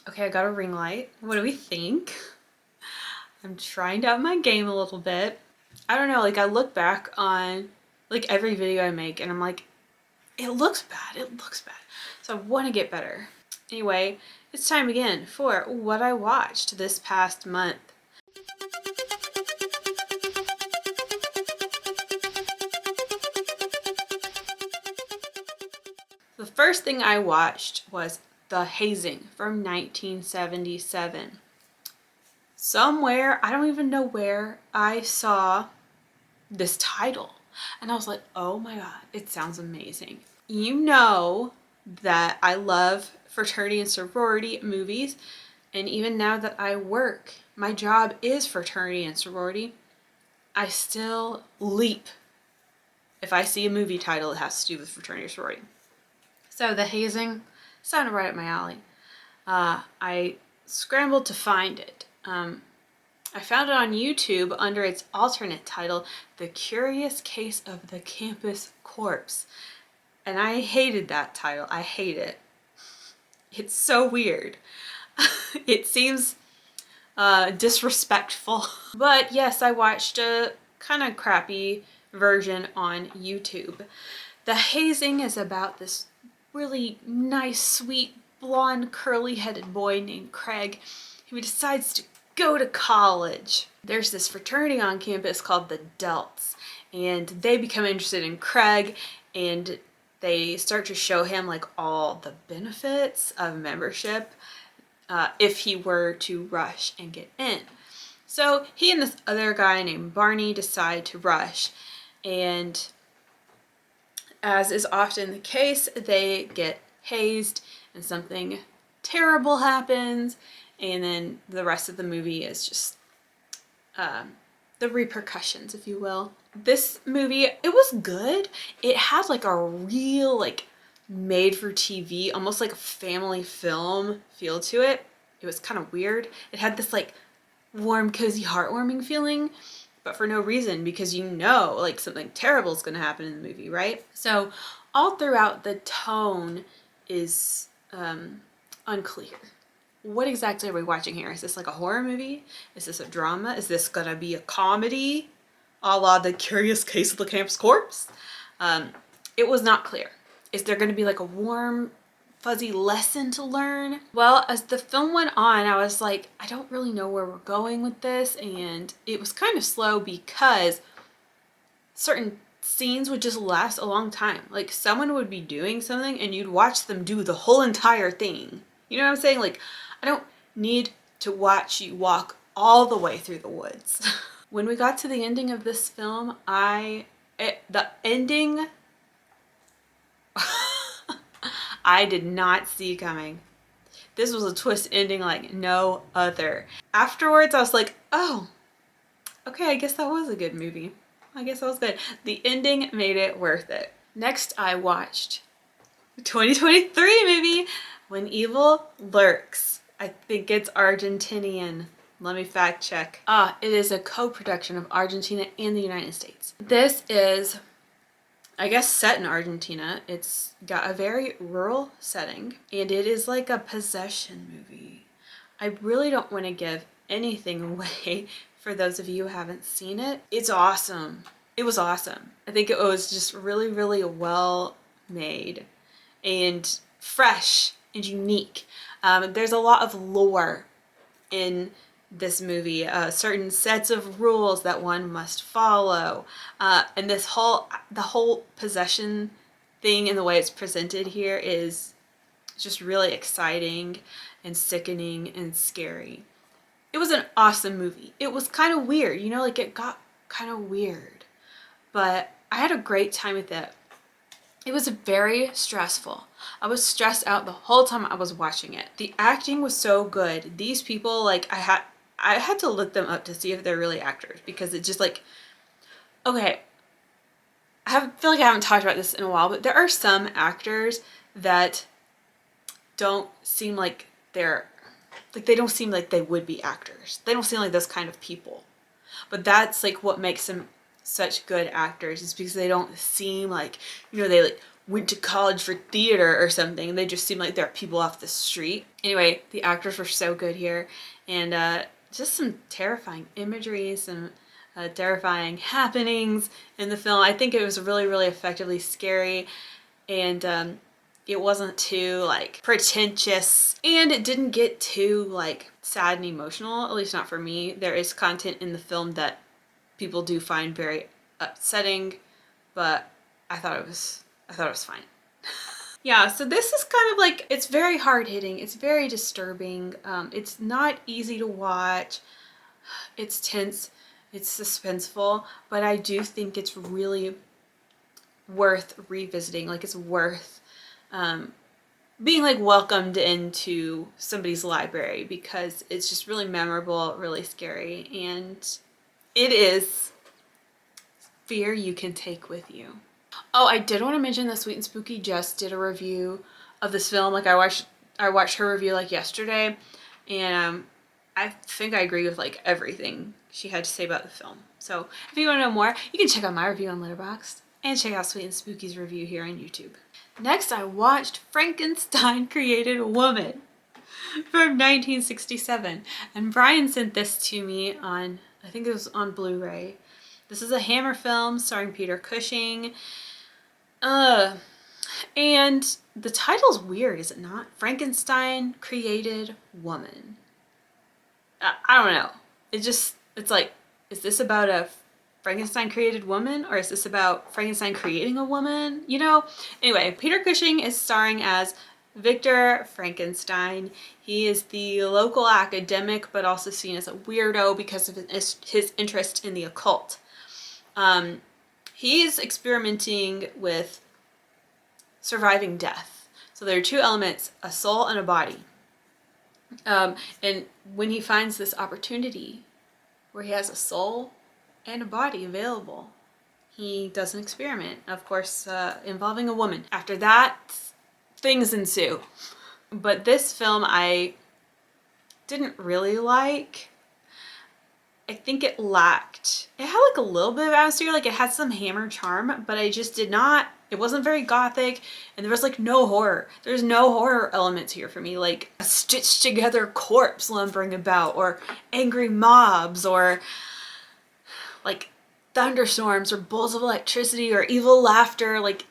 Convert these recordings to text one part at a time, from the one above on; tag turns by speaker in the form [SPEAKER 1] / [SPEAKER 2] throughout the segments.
[SPEAKER 1] Okay, I got a ring light. What do we think? I'm trying to up my game a little bit. I don't know, like I look back on like every video I make and I'm like, it looks bad, it looks bad. So I want to get better. Anyway, it's time again for what I watched this past month. The first thing I watched was The Hazing from 1977. Somewhere, I don't even know where, I saw this title and I was like, oh my god, it sounds amazing. You know that I love fraternity and sorority movies, and even now that I work, my job is fraternity and sorority, I still leap if I see a movie title that has to do with fraternity or sorority. So The Hazing sounded right up my alley. I scrambled to find it. I found it on YouTube under its alternate title, The Curious Case of the Campus Corpse. And I hated that title. I hate it. It's so weird. It seems disrespectful. But yes, I watched a kind of crappy version on YouTube. The Hazing is about this really nice, sweet, blonde, curly-headed boy named Craig who decides to go to college. There's this fraternity on campus called the Delts, and they become interested in Craig, and they start to show him like all the benefits of membership if he were to rush and get in. So he and this other guy named Barney decide to rush, and as is often the case, they get hazed and something terrible happens, and then the rest of the movie is just the repercussions, if you will. This movie, it was good. It had like a real like made for TV, almost like a family film feel to it. It was kind of weird. It had this like warm, cozy, heartwarming feeling, but for no reason, because you know like something terrible is going to happen in the movie, right? So all throughout the tone is unclear. What exactly are we watching here? Is this like a horror movie? Is this a drama? Is this gonna be a comedy a la The Curious Case of the Campus Corpse? It was not clear. Is there gonna be like a warm, fuzzy lesson to learn? Well, as the film went on, I was like, I don't really know where we're going with this, and it was kind of slow because certain scenes would just last a long time. Like someone would be doing something and you'd watch them do the whole entire thing. You know what I'm saying? Like, I don't need to watch you walk all the way through the woods. When we got to the ending of this film, the ending, I did not see coming. This was a twist ending like no other. Afterwards, I was like, oh, okay, I guess that was a good movie. I guess that was good. The ending made it worth it. Next, I watched 2023 movie, When Evil Lurks. I think it's Argentinian. Let me fact check. It is a co-production of Argentina and the United States. This is, I guess, set in Argentina. It's got a very rural setting, and it is like a possession movie. I really don't want to give anything away for those of you who haven't seen it. It's awesome. It was awesome. I think it was just really, really well made and fresh and unique. There's a lot of lore in this movie, certain sets of rules that one must follow, and the whole possession thing and the way it's presented here is just really exciting and sickening and scary. It was an awesome movie. It was kind of weird, you know, like it got kind of weird, but I had a great time with it. It was very stressful. I was stressed out the whole time I was watching it. The acting was so good. These people, like, I had to look them up to see if they're really actors, because it's just like, okay, feel like I haven't talked about this in a while, but there are some actors that don't seem like they don't seem like they would be actors. They don't seem like those kind of people. But that's like what makes them such good actors, is because they don't seem like, you know, they like went to college for theater or something. They just seem like they're people off the street. Anyway, the actors were so good here, and just some terrifying imagery, some terrifying happenings in the film. I think it was really, really effectively scary, and it wasn't too like pretentious, and it didn't get too like sad and emotional, at least not for me. There is content in the film that people do find very upsetting, but I thought it was fine. Yeah, so this is kind of like, it's very hard-hitting, it's very disturbing, it's not easy to watch, it's tense, it's suspenseful, but I do think it's really worth revisiting. Like, it's worth being like welcomed into somebody's library, because it's just really memorable, really scary, and it is fear you can take with you. Oh, I did want to mention that Sweet and Spooky just did a review of this film. Like, I watched her review like yesterday, and I think I agree with like everything she had to say about the film. So if you want to know more, you can check out my review on Letterboxd and check out Sweet and Spooky's review here on YouTube. Next, I watched Frankenstein Created a Woman from 1967, and Brian sent this to me on, I think it was on Blu-ray. This is a Hammer film starring Peter Cushing. And the title's weird, is it not? Frankenstein Created Woman. I don't know. It's like, is this about a Frankenstein created woman, or is this about Frankenstein creating a woman? You know? Anyway, Peter Cushing is starring as Victor Frankenstein. He is the local academic, but also seen as a weirdo because of his interest in the occult. He's experimenting with surviving death. So there are two elements, a soul and a body. And when he finds this opportunity where he has a soul and a body available, he does an experiment, of course, involving a woman. After that, things ensue. But this film I didn't really like. I think it lacked, it had like a little bit of atmosphere, like it had some Hammer charm, but I just did not, it wasn't very gothic, and there was like no horror. There's no horror elements here for me, like a stitched together corpse lumbering about, or angry mobs, or like thunderstorms, or bolts of electricity, or evil laughter. Like,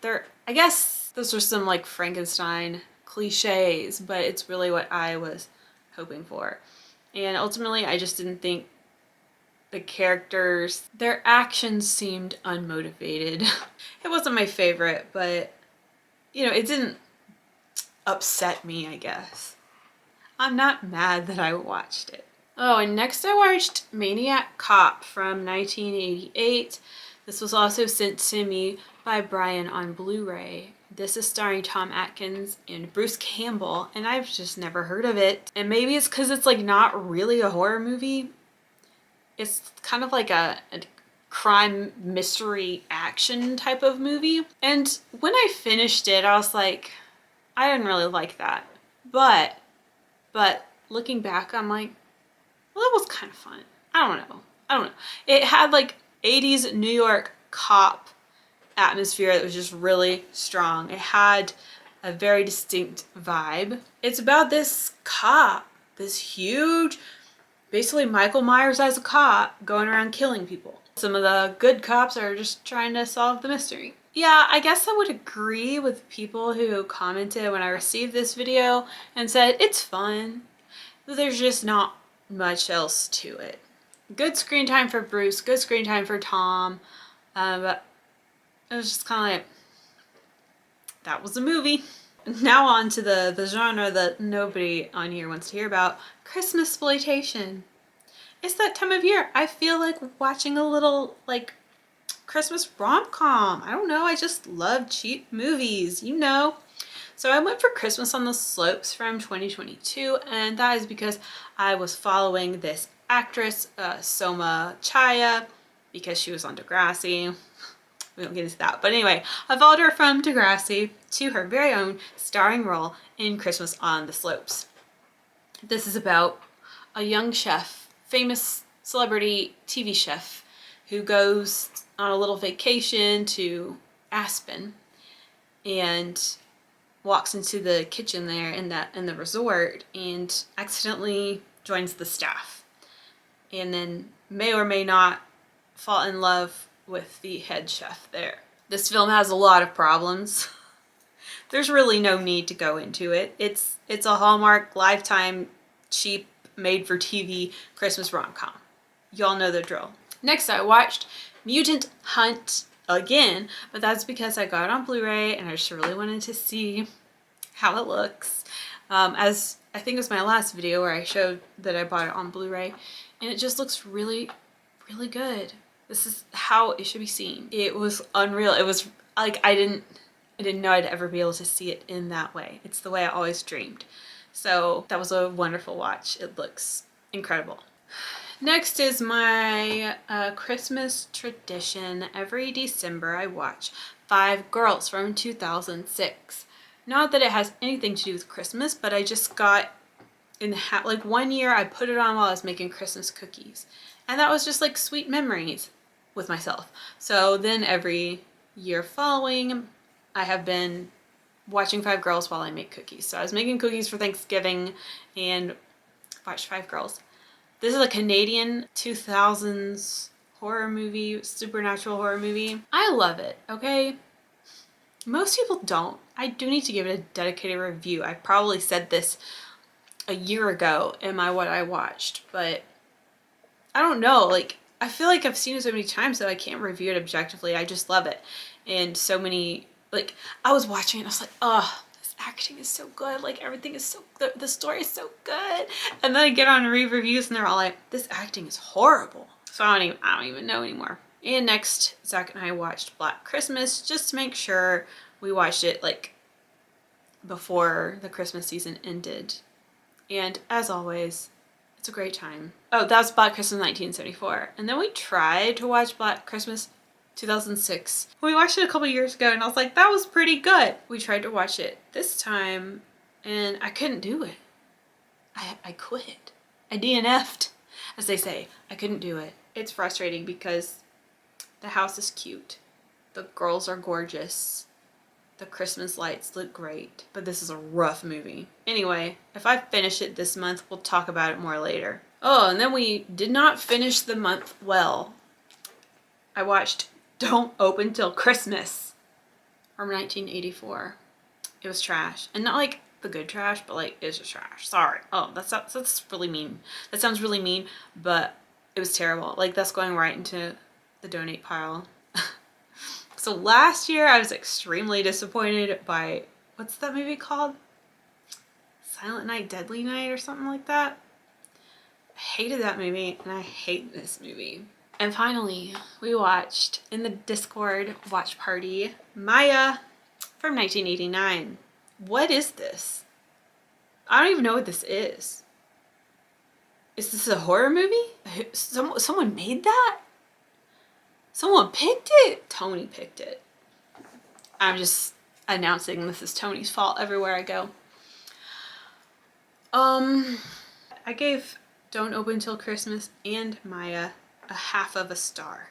[SPEAKER 1] I guess those are some like Frankenstein cliches, but it's really what I was hoping for. And ultimately, I just didn't think the characters, their actions seemed unmotivated. It wasn't my favorite, but you know, it didn't upset me, I guess. I'm not mad that I watched it. Oh, and next I watched Maniac Cop from 1988. This was also sent to me by Brian on Blu-ray. This is starring Tom Atkins and Bruce Campbell, and I've just never heard of it. And maybe it's because it's like not really a horror movie. It's kind of like a crime mystery action type of movie. And when I finished it, I was like, I didn't really like that. But looking back, I'm like, well, that was kind of fun. I don't know. It had like 80s New York cop atmosphere that was just really strong. It had a very distinct vibe. It's about this cop, this huge, basically Michael Myers as a cop going around killing people. Some of the good cops are just trying to solve the mystery. Yeah, I guess I would agree with people who commented when I received this video and said it's fun, but there's just not much else to it. Good screen time for Bruce, good screen time for Tom, but it was just kind of like, that was a movie. Now on to the genre that nobody on here wants to hear about, Christmas-sploitation. It's that time of year. I feel like watching a little like Christmas rom-com. I don't know, I just love cheap movies, you know. So I went for Christmas on the Slopes from 2022, and that is because I was following this actress, Soma Chaya, because she was on Degrassi. We won't get into that. But anyway, I followed her from Degrassi to her very own starring role in Christmas on the Slopes. This is about a young chef, famous celebrity TV chef, who goes on a little vacation to Aspen. and walks into the kitchen there in the resort and accidentally joins the staff, and then may or may not fall in love with the head chef there. This film has a lot of problems. There's really no need to go into it. It's a Hallmark, Lifetime, cheap, made-for-TV Christmas rom-com. Y'all know the drill. Next, I watched Mutant Hunt again, but that's because I got it on Blu-ray and I just really wanted to see how it looks. As I think it was my last video where I showed that I bought it on Blu-ray, and it just looks really, really good. This is how it should be seen. It was unreal. It was like I didn't know I'd ever be able to see it in that way. It's the way I always dreamed. So that was a wonderful watch. It looks incredible. Next is my Christmas tradition. Every December I watch Five Girls from 2006. Not that it has anything to do with Christmas, but I just got in like one year I put it on while I was making Christmas cookies. And that was just like sweet memories with myself. So then every year following, I have been watching Five Girls while I make cookies. So I was making cookies for Thanksgiving and watched Five Girls. This is a Canadian 2000s horror movie, supernatural horror movie. I love it, okay? Most people don't. I do need to give it a dedicated review. I probably said this a year ago in my What I Watched, but I don't know. Like, I feel like I've seen it so many times that I can't review it objectively. I just love it. And so many, like, I was watching it and I was like, oh, this acting is so good. Like, everything is so, the story is so good. And then I get on reviews and they're all like, this acting is horrible. So I don't even know anymore. And next, Zach and I watched Black Christmas just to make sure we watched it like before the Christmas season ended. And as always, it's a great time. Oh, that was Black Christmas 1974. And then we tried to watch Black Christmas 2006. We watched it a couple years ago and I was like, that was pretty good. We tried to watch it this time and I couldn't do it. I quit. I DNF'd, as they say. I couldn't do it. It's frustrating because the house is cute. The girls are gorgeous. The Christmas lights look great. But this is a rough movie. Anyway, if I finish it this month, we'll talk about it more later. Oh, and then we did not finish the month well. I watched Don't Open Till Christmas from 1984. It was trash. And not like the good trash, but like it's just trash. Sorry. Oh, that's really mean. That sounds really mean, but it was terrible. Like that's going right into the donate pile. So last year I was extremely disappointed by, what's that movie called? Silent Night, Deadly Night or something like that. I hated that movie and I hate this movie. And finally, we watched in the Discord watch party Maya from 1989. What is this? I don't even know what this is. Is this a horror movie? Someone made that? Someone picked it? Tony picked it. I'm just announcing this is Tony's fault everywhere I go. I gave Don't Open Till Christmas and Maya a half of a star.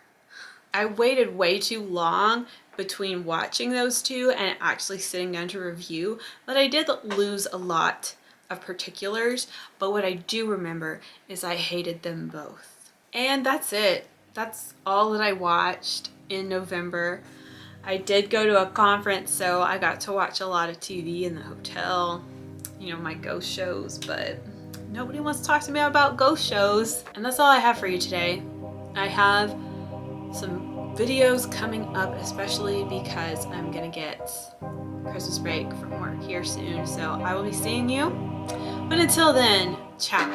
[SPEAKER 1] I waited way too long between watching those two and actually sitting down to review that I did lose a lot of particulars, but what I do remember is I hated them both. And that's it. That's all that I watched in November. I did go to a conference, so I got to watch a lot of TV in the hotel, you know, my ghost shows, but nobody wants to talk to me about ghost shows. And that's all I have for you today. I have some videos coming up, especially because I'm gonna get Christmas break from work here soon, so I will be seeing you. But until then, ciao.